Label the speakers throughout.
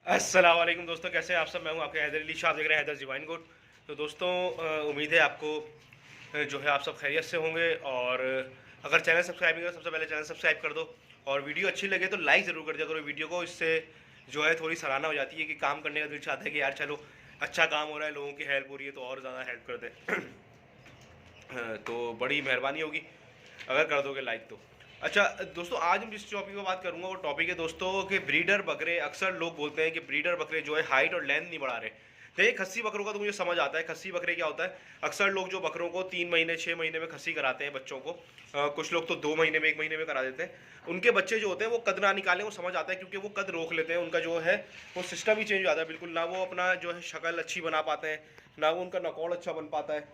Speaker 1: अस्सलाम वालेकुम दोस्तों, कैसे हैं आप सब। मैं हूं आपके हैदर अली शाह, देख रहे हैं हैदर डिवाइन गुड। तो दोस्तों उम्मीद है आपको जो है आप सब खैरियत से होंगे। और अगर चैनल सब्सक्राइब नहीं करो, सबसे पहले चैनल सब्सक्राइब कर दो। और वीडियो अच्छी लगे तो लाइक ज़रूर कर दिया करो वीडियो को। इससे जो है थोड़ी सराहना हो जाती है कि काम करने का दिल चाहता है कि यार चलो अच्छा काम हो रहा है, लोगों की हेल्प हो रही है तो और ज़्यादा हेल्प कर दें। तो बड़ी मेहरबानी होगी अगर कर दोगे लाइक तो। अच्छा दोस्तों, आज हम जिस टॉपिक पर बात करूंगा वो टॉपिक है दोस्तों कि ब्रीडर बकरे। अक्सर लोग बोलते हैं कि ब्रीडर बकरे जो है हाइट और लेंथ नहीं बढ़ा रहे। देखिए, खस्सी बकरों का तो मुझे समझ आता है। खस्सी बकरे क्या होता है, अक्सर लोग जो बकरों को 3 महीने 6 महीने में खस्सी कराते हैं बच्चों को, कुछ लोग तो 2 महीने में 1 महीने में करा देते हैं। उनके बच्चे जो होते हैं वो कद ना निकालें, वो समझ आता है क्योंकि वो कद रोक लेते हैं। उनका जो है वो सिस्टम ही चेंज हो जाता है बिल्कुल। ना वो अपना जो है शक्ल अच्छी बना पाते हैं, ना वो उनका नकौड़ अच्छा बन पाता है,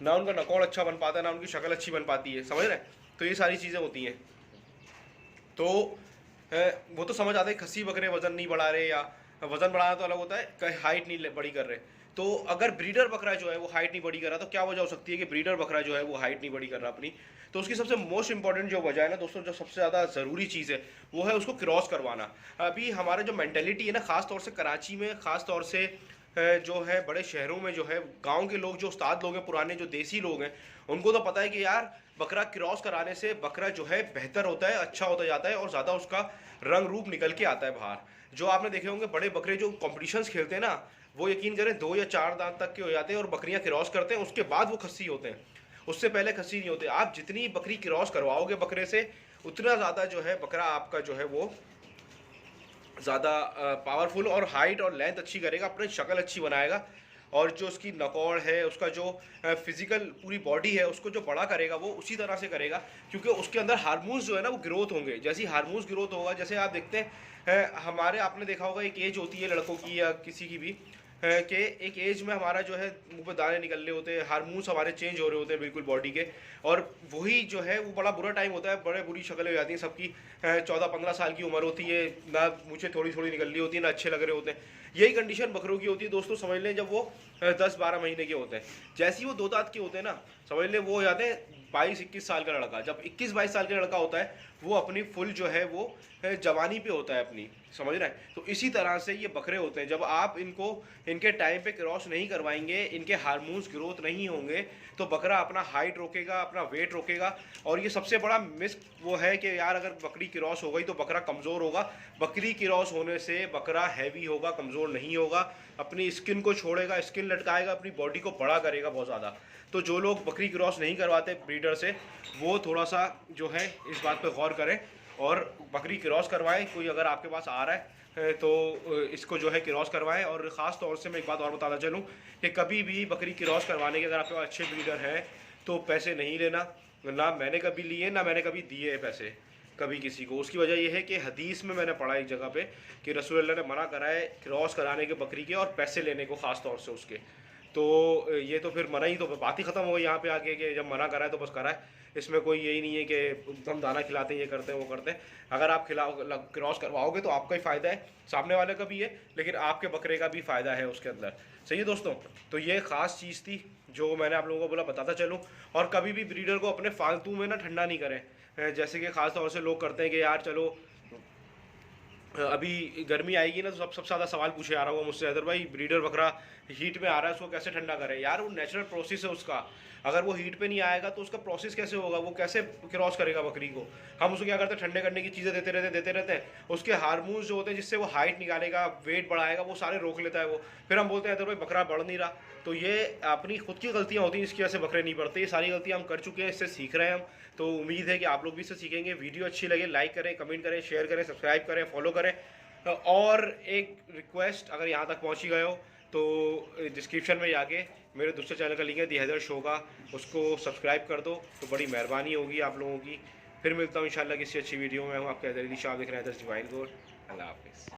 Speaker 1: ना उनका नकौड़ अच्छा बन पाता है, ना उनकी शक्ल अच्छी बन पाती है। समझ रहे हैं? तो ये सारी चीज़ें होती हैं। तो वो तो समझ आता है खस्सी बकरे वजन नहीं बढ़ा रहे, या वजन बढ़ाना तो अलग होता है, कहीं हाइट नहीं बड़ी कर रहे। तो अगर ब्रीडर बकरा जो है वो हाइट नहीं बड़ी कर रहा तो क्या वजह हो सकती है कि ब्रीडर बकरा जो है वो हाइट नहीं बड़ी कर रहा अपनी। तो उसकी सबसे मोस्ट इंपॉर्टेंट जो वजह है ना दोस्तों, जो सबसे ज़्यादा ज़रूरी चीज़ है वो है उसको क्रॉस करवाना। अभी हमारा जो मेंटेलिटी है ना, ख़ास तौर से कराची में, ख़ास तौर से जो है बड़े शहरों में, जो है गांव के लोग, जो उस्ताद लोग हैं, पुराने जो देसी लोग हैं, उनको तो पता है कि यार बकरा क्रॉस कराने से बकरा जो है बेहतर होता है, अच्छा होता जाता है और ज़्यादा उसका रंग रूप निकल के आता है बाहर। जो आपने देखे होंगे बड़े बकरे जो कॉम्पिटिशन्स खेलते हैं ना, वो यकीन करें 2 या 4 दांत तक के हो जाते हैं और बकरियां क्रॉस करते हैं, उसके बाद वो खस्सी होते हैं। उससे पहले खस्सी नहीं होते। आप जितनी बकरी क्रॉस करवाओगे बकरे से, उतना ज़्यादा जो है बकरा आपका जो है वो ज़्यादा पावरफुल और हाइट और लेंथ अच्छी करेगा, अपनी शक्ल अच्छी बनाएगा। और जो उसकी नकौड़ है, उसका जो फिजिकल पूरी बॉडी है, उसको जो बड़ा करेगा वो उसी तरह से करेगा, क्योंकि उसके अंदर हार्मोन्स जो है ना वो ग्रोथ होंगे। जैसे ही हार्मोन्स ग्रोथ होगा, जैसे आप देखते हैं हमारे, आपने देखा होगा एक एज होती है लड़कों की या किसी की भी, कि एक एज में हमारा जो है मुंह पे दाने निकल रहे होते हैं, हार्मोन्स हमारे चेंज हो रहे होते हैं बिल्कुल बॉडी के। और वही जो है वो बड़ा बुरा टाइम होता है, बड़े बुरी शक्लें हो जाती हैं सबकी। 14-15 साल की उम्र होती है, ना मुझे थोड़ी थोड़ी निकल रही होती है, ना अच्छे लग रहे होते हैं। यही कंडीशन बकरों की होती है दोस्तों। समझ लें जब वो 10-12 महीने के होते हैं, जैसे ही वो 2 दांत के होते हैं ना, समझ लें वो हो जाते हैं 22-21 साल का लड़का। जब 21-22 साल का लड़का होता है, वो अपनी फुल जो है वो जवानी पे होता है अपनी। समझ रहे हैं? तो इसी तरह से ये बकरे होते हैं। जब आप इनको इनके टाइम पे क्रॉस नहीं करवाएंगे, इनके हार्मोन्स ग्रोथ नहीं होंगे, तो बकरा अपना हाइट रोकेगा, अपना वेट रोकेगा। और ये सबसे बड़ा मिस वो है कि यार अगर बकरी क्रॉस हो गई तो बकरा कमज़ोर होगा। बकरी क्रॉस होने से बकरा हैवी होगा, कमज़ोर नहीं होगा। अपनी स्किन को छोड़ेगा, स्किन लटकाएगा, अपनी बॉडी को बड़ा करेगा बहुत ज़्यादा। तो जो लोग बकरी क्रॉस नहीं करवाते ब्रीडर से, वो थोड़ा सा जो है इस बात पर गौर करें और बकरी क्रॉस करवाएं। कोई अगर आपके पास आ रहा है तो इसको जो है क्रॉस करवाएं। और ख़ास तौर से मैं एक बात और बताना चलूँ कि कभी भी बकरी क्रॉस करवाने के अगर आपके पास अच्छे ब्रीडर हैं तो पैसे नहीं लेना। ना मैंने कभी लिए, ना मैंने कभी दिए पैसे कभी किसी को। उसकी वजह यह है कि हदीस में मैंने पढ़ा एक जगह पे कि रसूल अल्लाह ने मना करा है क्रॉस कराने के बकरी के और पैसे लेने को, ख़ास तौर से उसके। तो ये तो फिर मना ही, तो बात ही ख़त्म हो गई यहाँ पे आके कि जब मना करा है तो बस करा है। इसमें कोई यही नहीं है कि हम दाना खिलाते हैं, ये करते हैं, वो करते हैं। अगर आप क्रॉस करवाओगे तो आपका ही फ़ायदा है, सामने वाले का भी है, लेकिन आपके बकरे का भी फ़ायदा है उसके अंदर। सही है दोस्तों? तो ये ख़ास चीज़ थी जो मैंने आप लोगों को बोला बताता चलूँ। और कभी भी ब्रीडर को अपने फालतू में ना ठंडा नहीं करें। जैसे कि ख़ास तौर से लोग करते हैं कि यार चलो अभी गर्मी आएगी ना तो सबसे ज़्यादा सवाल पूछे आ रहा हुआ मुझसे, अदर भाई ब्रीडर बकरा हीट में आ रहा है, उसको कैसे ठंडा करें। यार वो नेचुरल प्रोसेस है उसका। अगर वो हीट पे नहीं आएगा तो उसका प्रोसेस कैसे होगा, वो कैसे क्रॉस करेगा बकरी को। हम उसको क्या करते हैं, ठंडे करने की चीज़ें देते रहते हैं। उसके हार्मोन्स जो होते हैं जिससे वो हाइट निकालेगा, वेट बढ़ाएगा, वो सारे रोक लेता है वो। फिर हम बोलते हैं अदर भाई बकरा बढ़ नहीं रहा। तो ये अपनी खुद की गलतियाँ होती हैं, इसकी वजह से बकरे नहीं बढ़ते। ये सारी गलतियाँ हम कर चुके हैं, इससे सीख रहे हैं हम। तो उम्मीद है कि आप लोग भी इससे सीखेंगे। वीडियो अच्छी लगे लाइक करें, कमेंट करें, शेयर करें, सब्सक्राइब करें, फॉलो करें। और एक रिक्वेस्ट, अगर यहाँ तक पहुँच ही गए हो तो डिस्क्रिप्शन में जाके मेरे दूसरे चैनल का लिंक है दी हैदर शो का, उसको सब्सक्राइब कर दो तो बड़ी मेहरबानी होगी आप लोगों की। फिर मिलता हूँ इंशाल्लाह किसी अच्छी वीडियो में। हूँ आपके हैदर अली शाह, देख रहे हैं हैदर डिवाइन गुड। अल्लाह हाफिज़।